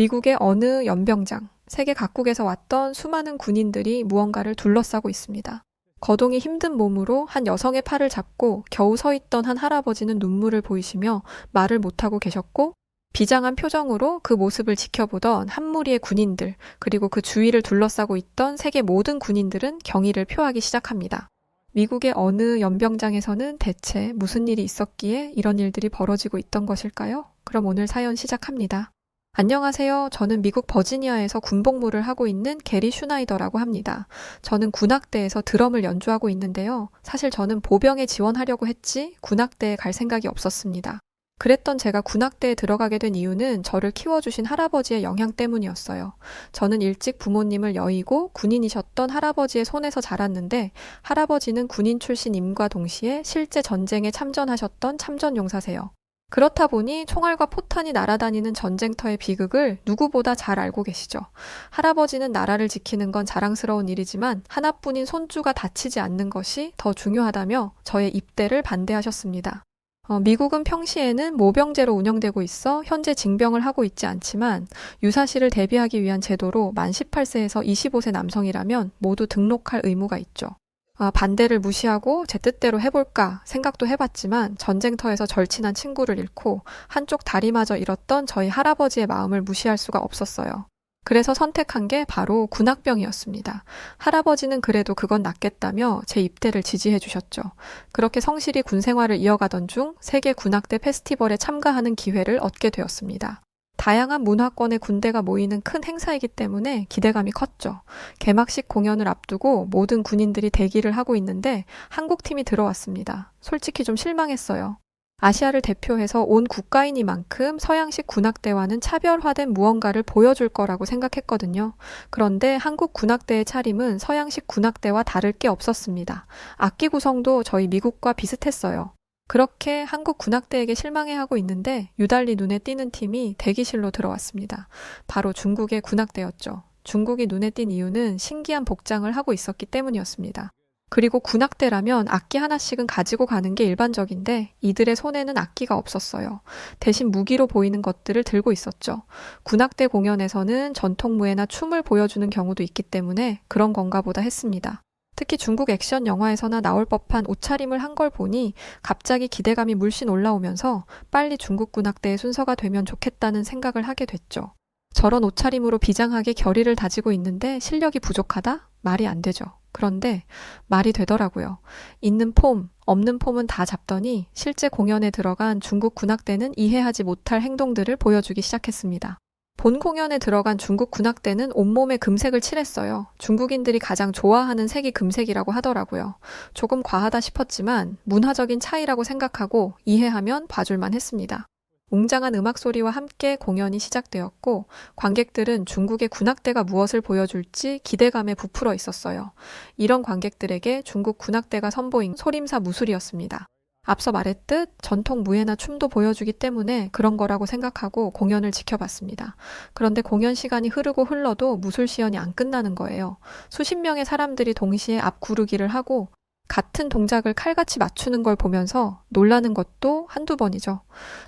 미국의 어느 연병장, 세계 각국에서 왔던 수많은 군인들이 무언가를 둘러싸고 있습니다. 거동이 힘든 몸으로 한 여성의 팔을 잡고 겨우 서 있던 한 할아버지는 눈물을 보이시며 말을 못하고 계셨고, 비장한 표정으로 그 모습을 지켜보던 한 무리의 군인들, 그리고 그 주위를 둘러싸고 있던 세계 모든 군인들은 경의를 표하기 시작합니다. 미국의 어느 연병장에서는 대체 무슨 일이 있었기에 이런 일들이 벌어지고 있던 것일까요? 그럼 오늘 사연 시작합니다. 안녕하세요. 저는 미국 버지니아에서 군복무를 하고 있는 게리 슈나이더라고 합니다. 저는 군악대에서 드럼을 연주하고 있는데요. 사실 저는 보병에 지원하려고 했지 군악대에 갈 생각이 없었습니다. 그랬던 제가 군악대에 들어가게 된 이유는 저를 키워주신 할아버지의 영향 때문이었어요. 저는 일찍 부모님을 여의고 군인이셨던 할아버지의 손에서 자랐는데, 할아버지는 군인 출신임과 동시에 실제 전쟁에 참전하셨던 참전용사세요. 그렇다 보니 총알과 포탄이 날아다니는 전쟁터의 비극을 누구보다 잘 알고 계시죠. 할아버지는 나라를 지키는 건 자랑스러운 일이지만 하나뿐인 손주가 다치지 않는 것이 더 중요하다며 저의 입대를 반대하셨습니다. 미국은 평시에는 모병제로 운영되고 있어 현재 징병을 하고 있지 않지만, 유사시를 대비하기 위한 제도로 만 18세에서 25세 남성이라면 모두 등록할 의무가 있죠. 반대를 무시하고 제 뜻대로 해볼까 생각도 해봤지만 전쟁터에서 절친한 친구를 잃고 한쪽 다리마저 잃었던 저희 할아버지의 마음을 무시할 수가 없었어요. 그래서 선택한 게 바로 군악병이었습니다. 할아버지는 그래도 그건 낫겠다며 제 입대를 지지해 주셨죠. 그렇게 성실히 군 생활을 이어가던 중 세계 군악대 페스티벌에 참가하는 기회를 얻게 되었습니다. 다양한 문화권의 군대가 모이는 큰 행사이기 때문에 기대감이 컸죠. 개막식 공연을 앞두고 모든 군인들이 대기를 하고 있는데 한국 팀이 들어왔습니다. 솔직히 좀 실망했어요. 아시아를 대표해서 온 국가이니만큼 서양식 군악대와는 차별화된 무언가를 보여줄 거라고 생각했거든요. 그런데 한국 군악대의 차림은 서양식 군악대와 다를 게 없었습니다. 악기 구성도 저희 미국과 비슷했어요. 그렇게 한국 군악대에게 실망해하고 있는데 유달리 눈에 띄는 팀이 대기실로 들어왔습니다. 바로 중국의 군악대였죠. 중국이 눈에 띈 이유는 신기한 복장을 하고 있었기 때문이었습니다. 그리고 군악대라면 악기 하나씩은 가지고 가는 게 일반적인데 이들의 손에는 악기가 없었어요. 대신 무기로 보이는 것들을 들고 있었죠. 군악대 공연에서는 전통무예나 춤을 보여주는 경우도 있기 때문에 그런 건가 보다 했습니다. 특히 중국 액션 영화에서나 나올 법한 옷차림을 한 걸 보니 갑자기 기대감이 물씬 올라오면서 빨리 중국 군악대의 순서가 되면 좋겠다는 생각을 하게 됐죠. 저런 옷차림으로 비장하게 결의를 다지고 있는데 실력이 부족하다? 말이 안 되죠. 그런데 말이 되더라고요. 있는 폼, 없는 폼은 다 잡더니 실제 공연에 들어간 중국 군악대는 이해하지 못할 행동들을 보여주기 시작했습니다. 본 공연에 들어간 중국 군악대는 온몸에 금색을 칠했어요. 중국인들이 가장 좋아하는 색이 금색이라고 하더라고요. 조금 과하다 싶었지만 문화적인 차이라고 생각하고 이해하면 봐줄만 했습니다. 웅장한 음악 소리와 함께 공연이 시작되었고 관객들은 중국의 군악대가 무엇을 보여줄지 기대감에 부풀어 있었어요. 이런 관객들에게 중국 군악대가 선보인 소림사 무술이었습니다. 앞서 말했듯 전통 무예나 춤도 보여주기 때문에 그런 거라고 생각하고 공연을 지켜봤습니다. 그런데 공연 시간이 흐르고 흘러도 무술 시연이 안 끝나는 거예요. 수십 명의 사람들이 동시에 앞구르기를 하고 같은 동작을 칼같이 맞추는 걸 보면서 놀라는 것도 한두 번이죠.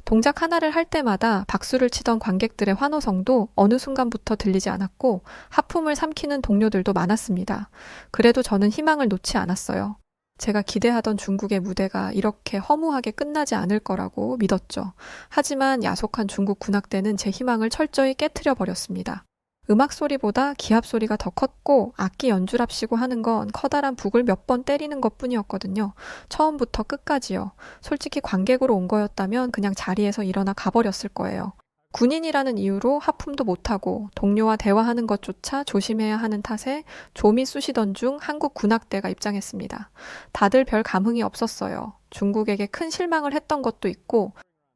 동작 하나를 할 때마다 박수를 치던 관객들의 환호성도 어느 순간부터 들리지 않았고 하품을 삼키는 동료들도 많았습니다. 그래도 저는 희망을 놓지 않았어요. 제가 기대하던 중국의 무대가 이렇게 허무하게 끝나지 않을 거라고 믿었죠. 하지만 야속한 중국 군악대는 제 희망을 철저히 깨트려 버렸습니다. 음악 소리보다 기합 소리가 더 컸고 악기 연주랍시고 하는 건 커다란 북을 몇 번 때리는 것뿐이었거든요. 처음부터 끝까지요. 솔직히 관객으로 온 거였다면 그냥 자리에서 일어나 가버렸을 거예요. 군인이라는 이유로 하품도 못하고 동료와 대화하는 것조차 조심해야 하는 탓에 좀이 쑤시던 중 한국 군악대가 입장했습니다. 다들 별 감흥이 없었어요. 중국에게 큰 실망을 했던 것도 있고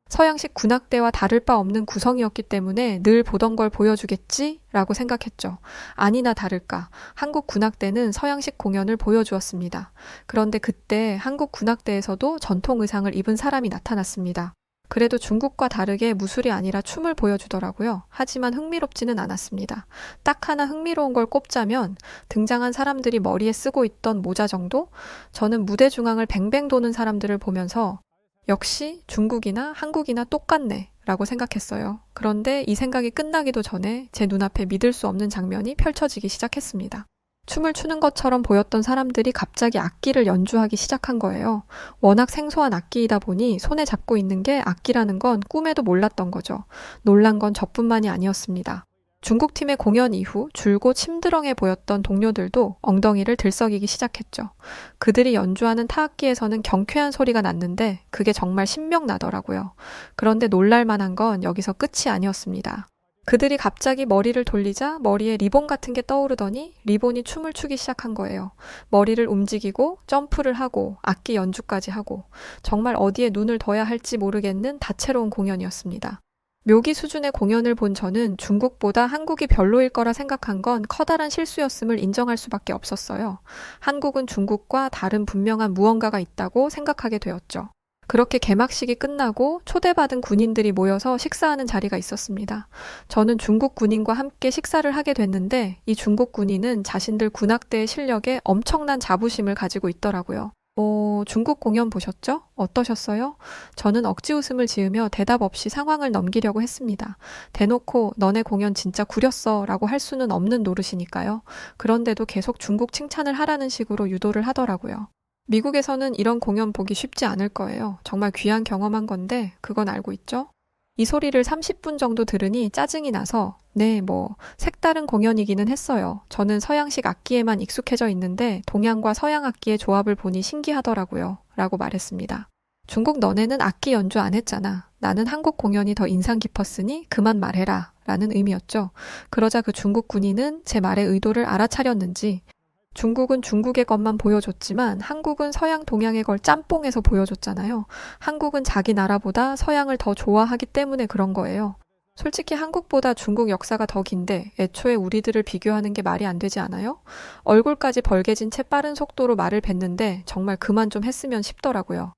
서양식 군악대와 다를 바 없는 구성이었기 때문에 늘 보던 걸 보여주겠지라고 생각했죠. 아니나 다를까 한국 군악대는 서양식 공연을 보여주었습니다. 그런데 그때 한국 군악대에서도 전통 의상을 입은 사람이 나타났습니다. 그래도 중국과 다르게 무술이 아니라 춤을 보여주더라고요. 하지만 흥미롭지는 않았습니다. 딱 하나 흥미로운 걸 꼽자면 등장한 사람들이 머리에 쓰고 있던 모자 정도? 저는 무대 중앙을 뱅뱅 도는 사람들을 보면서 역시 중국이나 한국이나 똑같네 라고 생각했어요. 그런데 이 생각이 끝나기도 전에 제 눈앞에 믿을 수 없는 장면이 펼쳐지기 시작했습니다. 춤을 추는 것처럼 보였던 사람들이 갑자기 악기를 연주하기 시작한 거예요. 워낙 생소한 악기이다 보니 손에 잡고 있는 게 악기라는 건 꿈에도 몰랐던 거죠. 놀란 건 저뿐만이 아니었습니다. 중국팀의 공연 이후 줄곧 심드렁해 보였던 동료들도 엉덩이를 들썩이기 시작했죠. 그들이 연주하는 타악기에서는 경쾌한 소리가 났는데 그게 정말 신명나더라고요. 그런데 놀랄 만한 건 여기서 끝이 아니었습니다. 그들이 갑자기 머리를 돌리자 머리에 리본 같은 게 떠오르더니 리본이 춤을 추기 시작한 거예요. 머리를 움직이고 점프를 하고 악기 연주까지 하고 정말 어디에 눈을 둬야 할지 모르겠는 다채로운 공연이었습니다. 묘기 수준의 공연을 본 저는 중국보다 한국이 별로일 거라 생각한 건 커다란 실수였음을 인정할 수밖에 없었어요. 한국은 중국과 다른 분명한 무언가가 있다고 생각하게 되었죠. 그렇게 개막식이 끝나고 초대받은 군인들이 모여서 식사하는 자리가 있었습니다. 저는 중국 군인과 함께 식사를 하게 됐는데 이 중국 군인은 자신들 군악대의 실력에 엄청난 자부심을 가지고 있더라고요. 중국 공연 보셨죠? 어떠셨어요? 저는 억지 웃음을 지으며 대답 없이 상황을 넘기려고 했습니다. 대놓고 너네 공연 진짜 구렸어 라고 할 수는 없는 노릇이니까요. 그런데도 계속 중국 칭찬을 하라는 식으로 유도를 하더라고요. 미국에서는 이런 공연 보기 쉽지 않을 거예요. 정말 귀한 경험한 건데 그건 알고 있죠? 이 소리를 30분 정도 들으니 짜증이 나서 색다른 공연이기는 했어요. 저는 서양식 악기에만 익숙해져 있는데 동양과 서양 악기의 조합을 보니 신기하더라고요. 라고 말했습니다. 중국 너네는 악기 연주 안 했잖아. 나는 한국 공연이 더 인상 깊었으니 그만 말해라. 라는 의미였죠. 그러자 그 중국 군인은 제 말의 의도를 알아차렸는지 중국은 중국의 것만 보여줬지만 한국은 서양 동양의 걸 짬뽕해서 보여줬잖아요. 한국은 자기 나라보다 서양을 더 좋아하기 때문에 그런 거예요. 솔직히 한국보다 중국 역사가 더 긴데 애초에 우리들을 비교하는 게 말이 안 되지 않아요? 얼굴까지 벌개진 채 빠른 속도로 말을 뱉는데 정말 그만 좀 했으면 싶더라고요.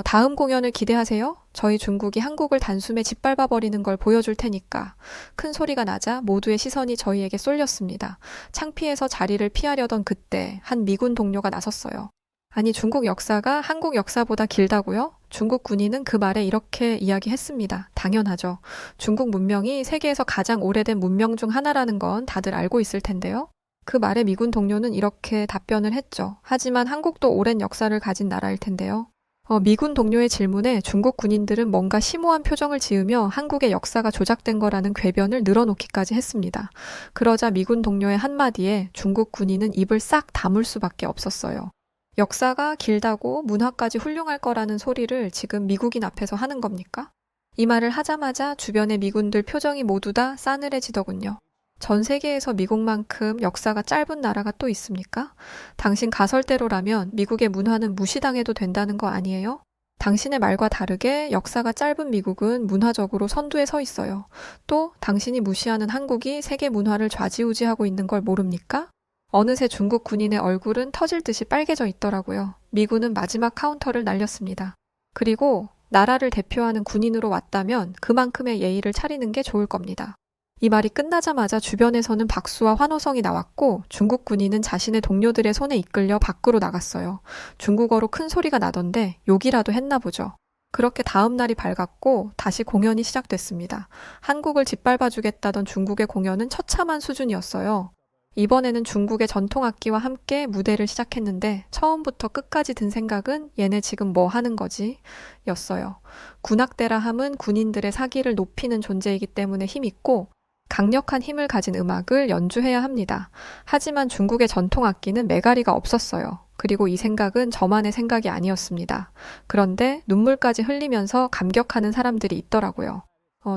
다음 공연을 기대하세요. 저희 중국이 한국을 단숨에 짓밟아버리는 걸 보여줄 테니까. 큰 소리가 나자 모두의 시선이 저희에게 쏠렸습니다. 창피해서 자리를 피하려던 그때 한 미군 동료가 나섰어요. 아니, 중국 역사가 한국 역사보다 길다고요? 중국 군인은 그 말에 이렇게 이야기했습니다. 당연하죠. 중국 문명이 세계에서 가장 오래된 문명 중 하나라는 건 다들 알고 있을 텐데요. 그 말에 미군 동료는 이렇게 답변을 했죠. 하지만 한국도 오랜 역사를 가진 나라일 텐데요. 미군 동료의 질문에 중국 군인들은 뭔가 심오한 표정을 지으며 한국의 역사가 조작된 거라는 궤변을 늘어놓기까지 했습니다. 그러자 미군 동료의 한마디에 중국 군인은 입을 싹 다물 수밖에 없었어요. 역사가 길다고 문화까지 훌륭할 거라는 소리를 지금 미국인 앞에서 하는 겁니까? 이 말을 하자마자 주변의 미군들 표정이 모두 다 싸늘해지더군요. 전 세계에서 미국만큼 역사가 짧은 나라가 또 있습니까? 당신 가설대로라면 미국의 문화는 무시당해도 된다는 거 아니에요? 당신의 말과 다르게 역사가 짧은 미국은 문화적으로 선두에 서 있어요. 또 당신이 무시하는 한국이 세계 문화를 좌지우지하고 있는 걸 모릅니까? 어느새 중국 군인의 얼굴은 터질 듯이 빨개져 있더라고요. 미군은 마지막 카운터를 날렸습니다. 그리고 나라를 대표하는 군인으로 왔다면 그만큼의 예의를 차리는 게 좋을 겁니다. 이 말이 끝나자마자 주변에서는 박수와 환호성이 나왔고 중국 군인은 자신의 동료들의 손에 이끌려 밖으로 나갔어요. 중국어로 큰 소리가 나던데 욕이라도 했나 보죠. 그렇게 다음 날이 밝았고 다시 공연이 시작됐습니다. 한국을 짓밟아주겠다던 중국의 공연은 처참한 수준이었어요. 이번에는 중국의 전통악기와 함께 무대를 시작했는데 처음부터 끝까지 든 생각은 얘네 지금 뭐 하는 거지? 였어요. 군악대라 함은 군인들의 사기를 높이는 존재이기 때문에 힘있고 강력한 힘을 가진 음악을 연주해야 합니다. 하지만 중국의 전통악기는 메가리가 없었어요. 그리고 이 생각은 저만의 생각이 아니었습니다. 그런데 눈물까지 흘리면서 감격하는 사람들이 있더라고요.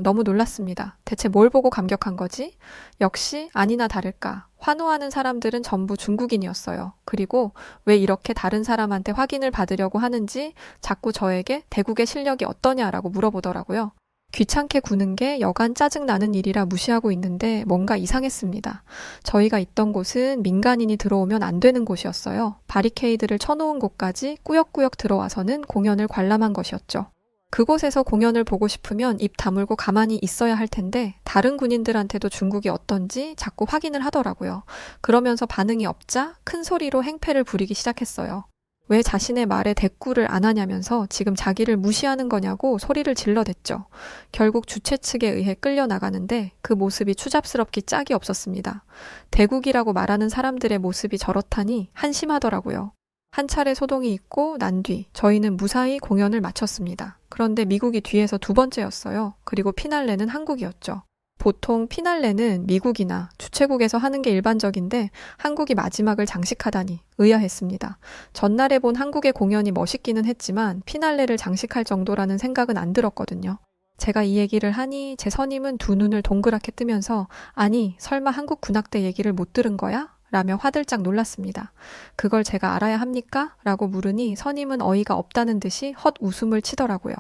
너무 놀랐습니다. 대체 뭘 보고 감격한 거지? 역시 아니나 다를까. 환호하는 사람들은 전부 중국인이었어요. 그리고 왜 이렇게 다른 사람한테 확인을 받으려고 하는지 자꾸 저에게 대국의 실력이 어떠냐라고 물어보더라고요. 귀찮게 구는 게 여간 짜증나는 일이라 무시하고 있는데 뭔가 이상했습니다. 저희가 있던 곳은 민간인이 들어오면 안 되는 곳이었어요. 바리케이드를 쳐놓은 곳까지 꾸역꾸역 들어와서는 공연을 관람한 것이었죠. 그곳에서 공연을 보고 싶으면 입 다물고 가만히 있어야 할 텐데 다른 군인들한테도 중국이 어떤지 자꾸 확인을 하더라고요. 그러면서 반응이 없자 큰 소리로 행패를 부리기 시작했어요. 왜 자신의 말에 대꾸를 안 하냐면서 지금 자기를 무시하는 거냐고 소리를 질러댔죠. 결국 주최 측에 의해 끌려나가는데 그 모습이 추잡스럽기 짝이 없었습니다. 대국이라고 말하는 사람들의 모습이 저렇다니 한심하더라고요. 한 차례 소동이 있고 난 뒤 저희는 무사히 공연을 마쳤습니다. 그런데 미국이 뒤에서 두 번째였어요. 그리고 피날레는 한국이었죠. 보통 피날레는 미국이나 주최국에서 하는 게 일반적인데 한국이 마지막을 장식하다니 의아했습니다. 전날에 본 한국의 공연이 멋있기는 했지만 피날레를 장식할 정도라는 생각은 안 들었거든요. 제가 이 얘기를 하니 제 선임은 두 눈을 동그랗게 뜨면서 아니 설마 한국 군악대 얘기를 못 들은 거야? 라며 화들짝 놀랐습니다. 그걸 제가 알아야 합니까? 라고 물으니 선임은 어이가 없다는 듯이 헛 웃음을 치더라고요.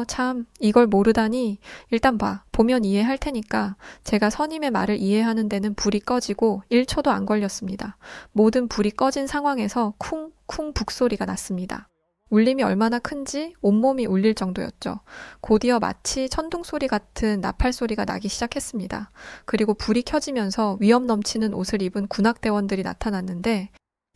참, 이걸 모르다니. 일단 봐. 보면 이해할 테니까. 제가 선임의 말을 이해하는 데는 불이 꺼지고 1초도 안 걸렸습니다. 모든 불이 꺼진 상황에서 쿵쿵 북소리가 났습니다. 울림이 얼마나 큰지 온몸이 울릴 정도였죠. 곧이어 마치 천둥 소리 같은 나팔 소리가 나기 시작했습니다. 그리고 불이 켜지면서 위험 넘치는 옷을 입은 군악대원들이 나타났는데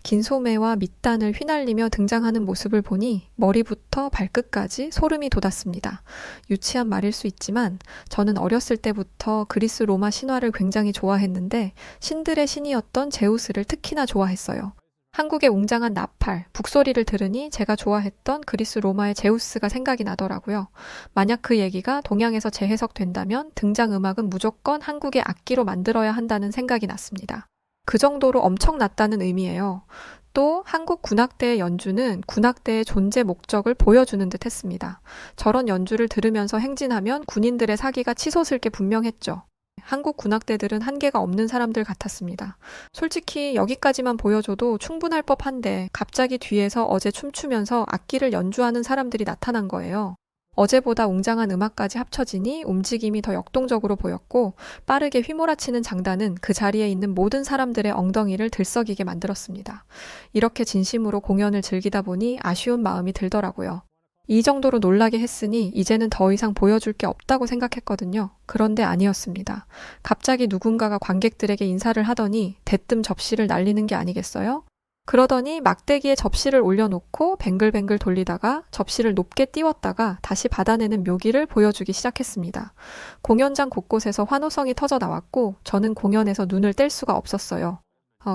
긴 소매와 밑단을 휘날리며 등장하는 모습을 보니 머리부터 발끝까지 소름이 돋았습니다. 유치한 말일 수 있지만 저는 어렸을 때부터 그리스 로마 신화를 굉장히 좋아했는데 신들의 신이었던 제우스를 특히나 좋아했어요. 한국의 웅장한 나팔, 북소리를 들으니 제가 좋아했던 그리스 로마의 제우스가 생각이 나더라고요. 만약 그 얘기가 동양에서 재해석된다면 등장음악은 무조건 한국의 악기로 만들어야 한다는 생각이 났습니다. 그 정도로 엄청났다는 의미예요. 또 한국 군악대의 연주는 군악대의 존재 목적을 보여주는 듯 했습니다. 저런 연주를 들으면서 행진하면 군인들의 사기가 치솟을 게 분명했죠. 한국 군악대들은 한계가 없는 사람들 같았습니다. 솔직히 여기까지만 보여줘도 충분할 법한데 갑자기 뒤에서 어제 춤추면서 악기를 연주하는 사람들이 나타난 거예요. 어제보다 웅장한 음악까지 합쳐지니 움직임이 더 역동적으로 보였고 빠르게 휘몰아치는 장단은 그 자리에 있는 모든 사람들의 엉덩이를 들썩이게 만들었습니다. 이렇게 진심으로 공연을 즐기다 보니 아쉬운 마음이 들더라고요. 이 정도로 놀라게 했으니 이제는 더 이상 보여줄 게 없다고 생각했거든요. 그런데 아니었습니다. 갑자기 누군가가 관객들에게 인사를 하더니 대뜸 접시를 날리는 게 아니겠어요? 그러더니 막대기에 접시를 올려놓고 뱅글뱅글 돌리다가 접시를 높게 띄웠다가 다시 받아내는 묘기를 보여주기 시작했습니다. 공연장 곳곳에서 환호성이 터져 나왔고 저는 공연에서 눈을 뗄 수가 없었어요.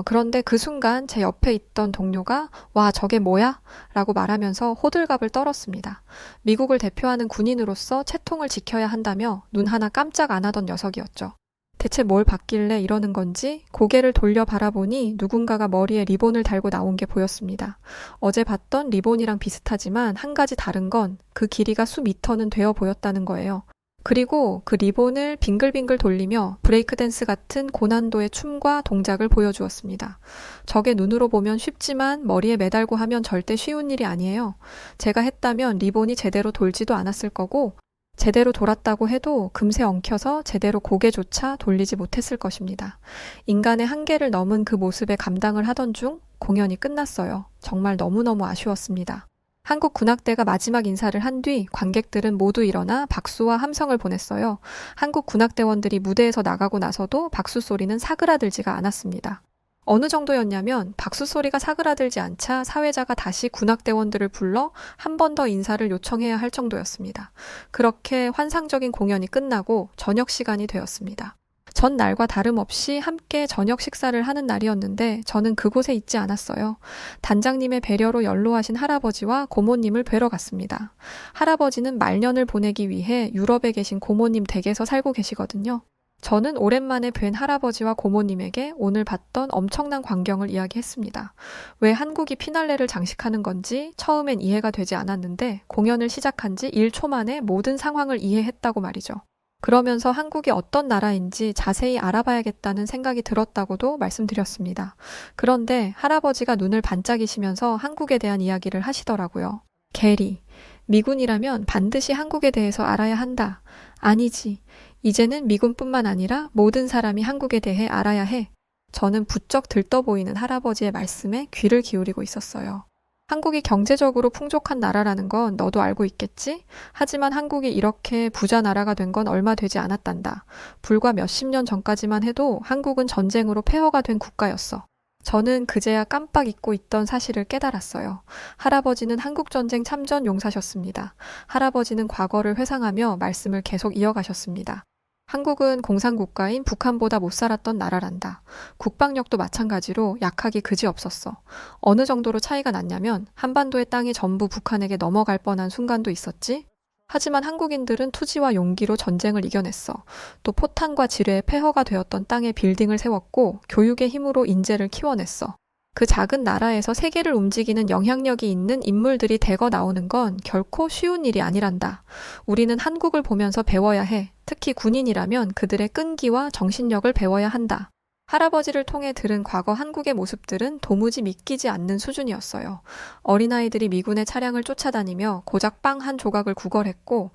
그런데 그 순간 제 옆에 있던 동료가 와 저게 뭐야? 라고 말하면서 호들갑을 떨었습니다. 미국을 대표하는 군인으로서 채통을 지켜야 한다며 눈 하나 깜짝 안 하던 녀석이었죠. 대체 뭘 봤길래 이러는 건지 고개를 돌려 바라보니 누군가가 머리에 리본을 달고 나온 게 보였습니다. 어제 봤던 리본이랑 비슷하지만 한 가지 다른 건 그 길이가 수미터는 되어 보였다는 거예요. 그리고 그 리본을 빙글빙글 돌리며 브레이크 댄스 같은 고난도의 춤과 동작을 보여주었습니다. 저게 눈으로 보면 쉽지만 머리에 매달고 하면 절대 쉬운 일이 아니에요. 제가 했다면 리본이 제대로 돌지도 않았을 거고 제대로 돌았다고 해도 금세 엉켜서 제대로 고개조차 돌리지 못했을 것입니다. 인간의 한계를 넘은 그 모습에 감당을 하던 중 공연이 끝났어요. 정말 너무너무 아쉬웠습니다. 한국 군악대가 마지막 인사를 한 뒤 관객들은 모두 일어나 박수와 함성을 보냈어요. 한국 군악대원들이 무대에서 나가고 나서도 박수 소리는 사그라들지가 않았습니다. 어느 정도였냐면 박수 소리가 사그라들지 않자 사회자가 다시 군악대원들을 불러 한 번 더 인사를 요청해야 할 정도였습니다. 그렇게 환상적인 공연이 끝나고 저녁 시간이 되었습니다. 전날과 다름없이 함께 저녁 식사를 하는 날이었는데 저는 그곳에 있지 않았어요. 단장님의 배려로 연로하신 할아버지와 고모님을 뵈러 갔습니다. 할아버지는 말년을 보내기 위해 유럽에 계신 고모님 댁에서 살고 계시거든요. 저는 오랜만에 뵌 할아버지와 고모님에게 오늘 봤던 엄청난 광경을 이야기했습니다. 왜 한국이 피날레를 장식하는 건지 처음엔 이해가 되지 않았는데 공연을 시작한 지 1초 만에 모든 상황을 이해했다고 말이죠. 그러면서 한국이 어떤 나라인지 자세히 알아봐야겠다는 생각이 들었다고도 말씀드렸습니다. 그런데 할아버지가 눈을 반짝이시면서 한국에 대한 이야기를 하시더라고요. 게리, 미군이라면 반드시 한국에 대해서 알아야 한다. 아니지. 이제는 미군뿐만 아니라 모든 사람이 한국에 대해 알아야 해. 저는 부쩍 들떠 보이는 할아버지의 말씀에 귀를 기울이고 있었어요. 한국이 경제적으로 풍족한 나라라는 건 너도 알고 있겠지? 하지만 한국이 이렇게 부자 나라가 된 건 얼마 되지 않았단다. 불과 몇십 년 전까지만 해도 한국은 전쟁으로 폐허가 된 국가였어. 저는 그제야 깜빡 잊고 있던 사실을 깨달았어요. 할아버지는 한국전쟁 참전 용사셨습니다. 할아버지는 과거를 회상하며 말씀을 계속 이어가셨습니다. 한국은 공산국가인 북한보다 못 살았던 나라란다. 국방력도 마찬가지로 약하기 그지없었어. 어느 정도로 차이가 났냐면 한반도의 땅이 전부 북한에게 넘어갈 뻔한 순간도 있었지. 하지만 한국인들은 투지와 용기로 전쟁을 이겨냈어. 또 포탄과 지뢰의 폐허가 되었던 땅에 빌딩을 세웠고 교육의 힘으로 인재를 키워냈어. 그 작은 나라에서 세계를 움직이는 영향력이 있는 인물들이 대거 나오는 건 결코 쉬운 일이 아니란다. 우리는 한국을 보면서 배워야 해. 특히 군인이라면 그들의 끈기와 정신력을 배워야 한다. 할아버지를 통해 들은 과거 한국의 모습들은 도무지 믿기지 않는 수준이었어요. 어린아이들이 미군의 차량을 쫓아다니며 고작 빵 한 조각을 구걸했고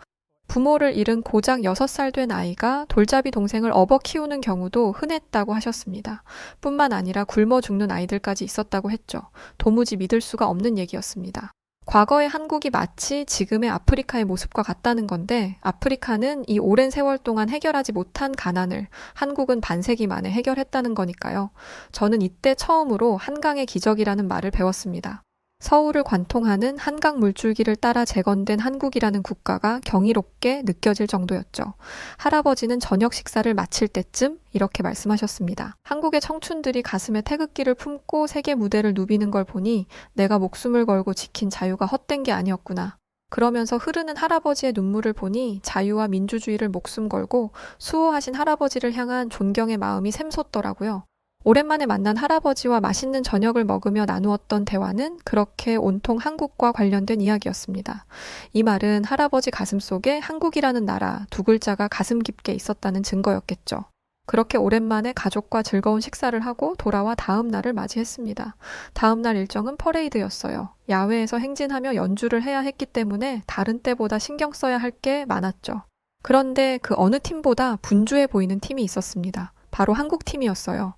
부모를 잃은 고작 6살 된 아이가 돌잡이 동생을 업어 키우는 경우도 흔했다고 하셨습니다. 뿐만 아니라 굶어 죽는 아이들까지 있었다고 했죠. 도무지 믿을 수가 없는 얘기였습니다. 과거의 한국이 마치 지금의 아프리카의 모습과 같다는 건데 아프리카는 이 오랜 세월 동안 해결하지 못한 가난을 한국은 반세기 만에 해결했다는 거니까요. 저는 이때 처음으로 한강의 기적이라는 말을 배웠습니다. 서울을 관통하는 한강 물줄기를 따라 재건된 한국이라는 국가가 경이롭게 느껴질 정도였죠. 할아버지는 저녁 식사를 마칠 때쯤 이렇게 말씀하셨습니다. 한국의 청춘들이 가슴에 태극기를 품고 세계 무대를 누비는 걸 보니 내가 목숨을 걸고 지킨 자유가 헛된 게 아니었구나. 그러면서 흐르는 할아버지의 눈물을 보니 자유와 민주주의를 목숨 걸고 수호하신 할아버지를 향한 존경의 마음이 샘솟더라고요. 오랜만에 만난 할아버지와 맛있는 저녁을 먹으며 나누었던 대화는 그렇게 온통 한국과 관련된 이야기였습니다. 이 말은 할아버지 가슴속에 한국이라는 나라 두 글자가 가슴 깊게 있었다는 증거였겠죠. 그렇게 오랜만에 가족과 즐거운 식사를 하고 돌아와 다음 날을 맞이했습니다. 다음 날 일정은 퍼레이드였어요. 야외에서 행진하며 연주를 해야 했기 때문에 다른 때보다 신경 써야 할 게 많았죠. 그런데 그 어느 팀보다 분주해 보이는 팀이 있었습니다. 바로 한국 팀이었어요.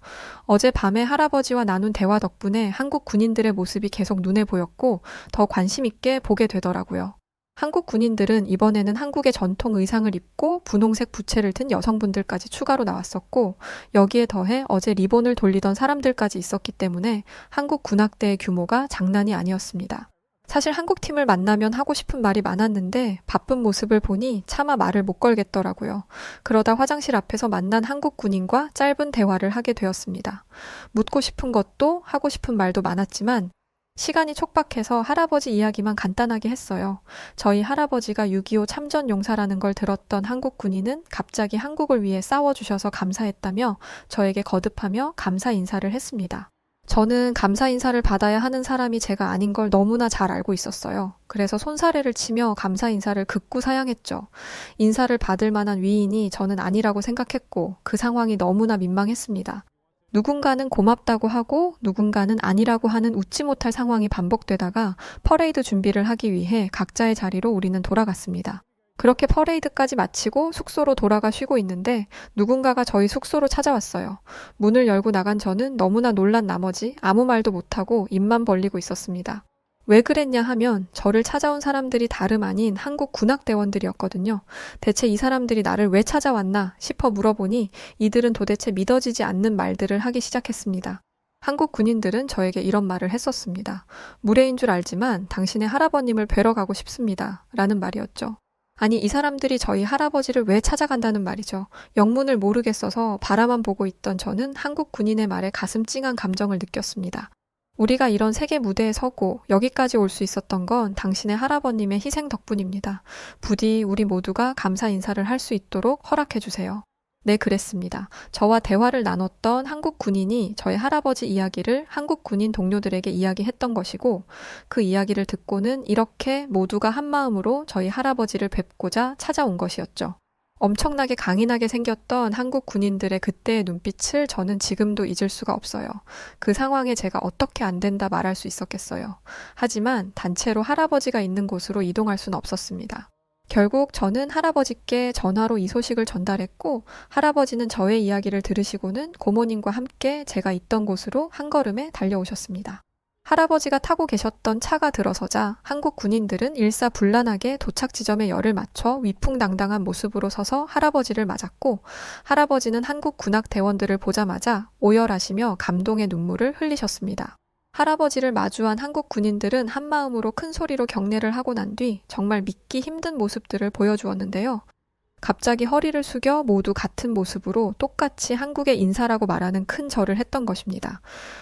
어제 밤에 할아버지와 나눈 대화 덕분에 한국 군인들의 모습이 계속 눈에 보였고 더 관심 있게 보게 되더라고요. 한국 군인들은 이번에는 한국의 전통 의상을 입고 분홍색 부채를 든 여성분들까지 추가로 나왔었고 여기에 더해 어제 리본을 돌리던 사람들까지 있었기 때문에 한국 군악대의 규모가 장난이 아니었습니다. 사실 한국팀을 만나면 하고 싶은 말이 많았는데 바쁜 모습을 보니 차마 말을 못 걸겠더라고요. 그러다 화장실 앞에서 만난 한국 군인과 짧은 대화를 하게 되었습니다. 묻고 싶은 것도 하고 싶은 말도 많았지만 시간이 촉박해서 할아버지 이야기만 간단하게 했어요. 저희 할아버지가 6.25 참전 용사라는 걸 들었던 한국 군인은 갑자기 한국을 위해 싸워주셔서 감사했다며 저에게 거듭하며 감사 인사를 했습니다. 저는 감사 인사를 받아야 하는 사람이 제가 아닌 걸 너무나 잘 알고 있었어요. 그래서 손사래를 치며 감사 인사를 극구 사양했죠. 인사를 받을 만한 위인이 저는 아니라고 생각했고 그 상황이 너무나 민망했습니다. 누군가는 고맙다고 하고 누군가는 아니라고 하는 웃지 못할 상황이 반복되다가 퍼레이드 준비를 하기 위해 각자의 자리로 우리는 돌아갔습니다. 그렇게 퍼레이드까지 마치고 숙소로 돌아가 쉬고 있는데 누군가가 저희 숙소로 찾아왔어요. 문을 열고 나간 저는 너무나 놀란 나머지 아무 말도 못하고 입만 벌리고 있었습니다. 왜 그랬냐 하면 저를 찾아온 사람들이 다름 아닌 한국 군악대원들이었거든요. 대체 이 사람들이 나를 왜 찾아왔나 싶어 물어보니 이들은 도대체 믿어지지 않는 말들을 하기 시작했습니다. 한국 군인들은 저에게 이런 말을 했었습니다. 무례인 줄 알지만 당신의 할아버님을 뵈러 가고 싶습니다. 라는 말이었죠. 아니 이 사람들이 저희 할아버지를 왜 찾아간다는 말이죠. 영문을 모르겠어서 바라만 보고 있던 저는 한국 군인의 말에 가슴 찡한 감정을 느꼈습니다. 우리가 이런 세계 무대에 서고 여기까지 올 수 있었던 건 당신의 할아버님의 희생 덕분입니다. 부디 우리 모두가 감사 인사를 할 수 있도록 허락해 주세요. 네, 그랬습니다. 저와 대화를 나눴던 한국 군인이 저희 할아버지 이야기를 한국 군인 동료들에게 이야기했던 것이고 그 이야기를 듣고는 이렇게 모두가 한마음으로 저희 할아버지를 뵙고자 찾아온 것이었죠. 엄청나게 강인하게 생겼던 한국 군인들의 그때의 눈빛을 저는 지금도 잊을 수가 없어요. 그 상황에 제가 어떻게 안 된다 말할 수 있었겠어요. 하지만 단체로 할아버지가 있는 곳으로 이동할 수는 없었습니다. 결국 저는 할아버지께 전화로 이 소식을 전달했고 할아버지는 저의 이야기를 들으시고는 고모님과 함께 제가 있던 곳으로 한 걸음에 달려오셨습니다. 할아버지가 타고 계셨던 차가 들어서자 한국 군인들은 일사불란하게 도착 지점에 열을 맞춰 위풍당당한 모습으로 서서 할아버지를 맞았고, 할아버지는 한국 군악 대원들을 보자마자 오열하시며 감동의 눈물을 흘리셨습니다. 할아버지를 마주한 한국 군인들은 한마음으로 큰 소리로 경례를 하고 난 뒤 정말 믿기 힘든 모습들을 보여주었는데요. 갑자기 허리를 숙여 모두 같은 모습으로 똑같이 한국의 인사라고 말하는 큰 절을 했던 것입니다.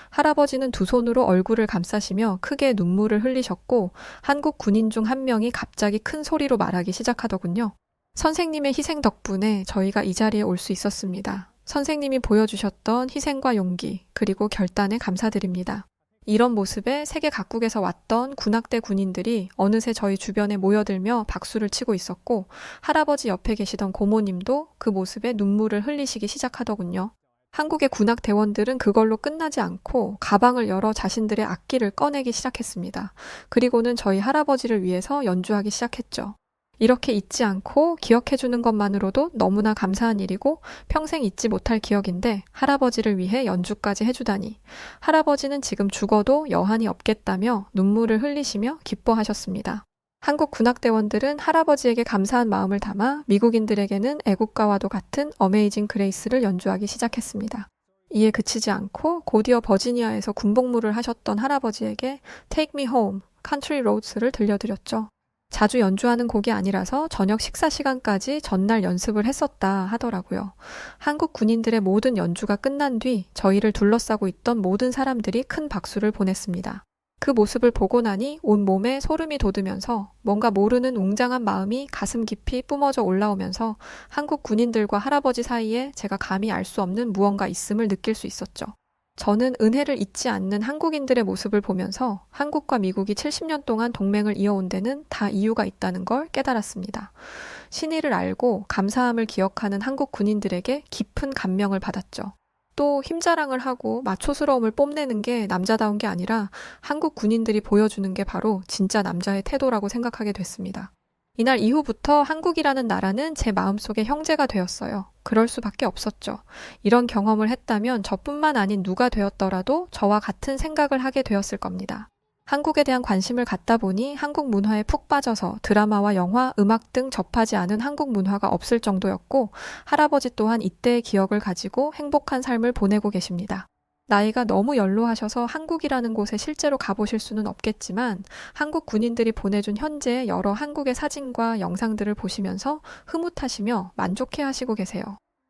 할아버지는 두 손으로 얼굴을 감싸시며 크게 눈물을 흘리셨고, 한국 군인 중 한 명이 갑자기 큰 소리로 말하기 시작하더군요. 선생님의 희생 덕분에 저희가 이 자리에 올 수 있었습니다. 선생님이 보여주셨던 희생과 용기, 그리고 결단에 감사드립니다. 이런 모습에 세계 각국에서 왔던 군악대 군인들이 어느새 저희 주변에 모여들며 박수를 치고 있었고, 할아버지 옆에 계시던 고모님도 그 모습에 눈물을 흘리시기 시작하더군요. 한국의 군악 대원들은 그걸로 끝나지 않고 가방을 열어 자신들의 악기를 꺼내기 시작했습니다. 그리고는 저희 할아버지를 위해서 연주하기 시작했죠. 이렇게 잊지 않고 기억해주는 것만으로도 너무나 감사한 일이고 평생 잊지 못할 기억인데, 할아버지를 위해 연주까지 해주다니. 할아버지는 지금 죽어도 여한이 없겠다며 눈물을 흘리시며 기뻐하셨습니다. 한국 군악대원들은 할아버지에게 감사한 마음을 담아 미국인들에게는 애국가와도 같은 어메이징 그레이스를 연주하기 시작했습니다. 이에 그치지 않고 곧이어 버지니아에서 군복무를 하셨던 할아버지에게 Take Me Home, Country Roads를 들려드렸죠. 자주 연주하는 곡이 아니라서 저녁 식사 시간까지 전날 연습을 했었다 하더라고요. 한국 군인들의 모든 연주가 끝난 뒤 저희를 둘러싸고 있던 모든 사람들이 큰 박수를 보냈습니다. 그 모습을 보고 나니 온 몸에 소름이 돋으면서 뭔가 모르는 웅장한 마음이 가슴 깊이 뿜어져 올라오면서 한국 군인들과 할아버지 사이에 제가 감히 알 수 없는 무언가 있음을 느낄 수 있었죠. 저는 은혜를 잊지 않는 한국인들의 모습을 보면서 한국과 미국이 70년 동안 동맹을 이어온 데는 다 이유가 있다는 걸 깨달았습니다. 신의를 알고 감사함을 기억하는 한국 군인들에게 깊은 감명을 받았죠. 또 힘자랑을 하고 마초스러움을 뽐내는 게 남자다운 게 아니라 한국 군인들이 보여주는 게 바로 진짜 남자의 태도라고 생각하게 됐습니다. 이날 이후부터 한국이라는 나라는 제 마음속에 형제가 되었어요. 그럴 수밖에 없었죠. 이런 경험을 했다면 저뿐만 아닌 누가 되었더라도 저와 같은 생각을 하게 되었을 겁니다. 한국에 대한 관심을 갖다 보니 한국 문화에 푹 빠져서 드라마와 영화, 음악 등 접하지 않은 한국 문화가 없을 정도였고, 할아버지 또한 이때의 기억을 가지고 행복한 삶을 보내고 계십니다. 나이가 너무 연로하셔서 한국이라는 곳에 실제로 가보실 수는 없겠지만 한국 군인들이 보내준 현재의 여러 한국의 사진과 영상들을 보시면서 흐뭇하시며 만족해하시고 계세요.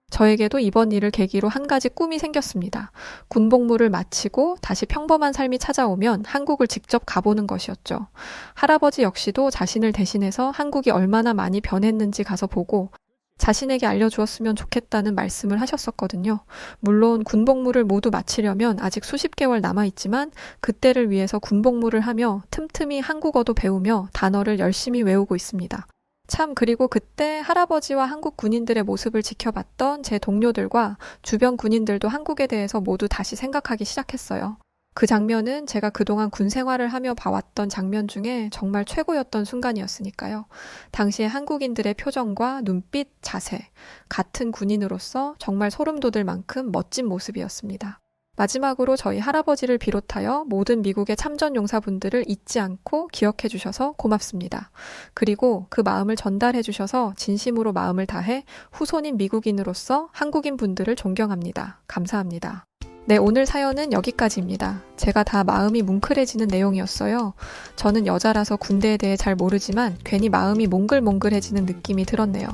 저에게도 이번 일을 계기로 한 가지 꿈이 생겼습니다. 군복무를 마치고 다시 평범한 삶이 찾아오면 한국을 직접 가보는 것이었죠. 할아버지 역시도 자신을 대신해서 한국이 얼마나 많이 변했는지 가서 보고 자신에게 알려주었으면 좋겠다는 말씀을 하셨었거든요. 물론 군복무를 모두 마치려면 아직 수십 개월 남아있지만 그때를 위해서 군복무를 하며 틈틈이 한국어도 배우며 단어를 열심히 외우고 있습니다. 참, 그리고 그때 할아버지와 한국 군인들의 모습을 지켜봤던 제 동료들과 주변 군인들도 한국에 대해서 모두 다시 생각하기 시작했어요. 그 장면은 제가 그동안 군 생활을 하며 봐왔던 장면 중에 정말 최고였던 순간이었으니까요. 당시에 한국인들의 표정과 눈빛, 자세, 같은 군인으로서 정말 소름 돋을 만큼 멋진 모습이었습니다. 마지막으로 저희 할아버지를 비롯하여 모든 미국의 참전 용사분들을 잊지 않고 기억해 주셔서 고맙습니다. 그리고 그 마음을 전달해 주셔서 진심으로 마음을 다해 후손인 미국인으로서 한국인 분들을 존경합니다. 감사합니다. 네, 오늘 사연은 여기까지입니다. 제가 다 마음이 뭉클해지는 내용이었어요. 저는 여자라서 군대에 대해 잘 모르지만 괜히 마음이 몽글몽글해지는 느낌이 들었네요.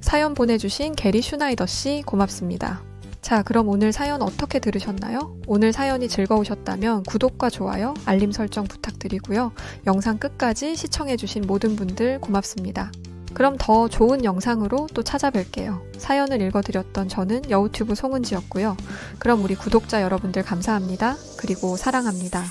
사연 보내주신 게리 슈나이더 씨 고맙습니다. 자, 그럼 오늘 사연 어떻게 들으셨나요? 오늘 사연이 즐거우셨다면 구독과 좋아요, 알림 설정 부탁드리고요. 영상 끝까지 시청해주신 모든 분들 고맙습니다. 그럼 더 좋은 영상으로 또 찾아뵐게요. 사연을 읽어드렸던 저는 여우튜브 송은지였고요. 그럼 우리 구독자 여러분들 감사합니다. 그리고 사랑합니다.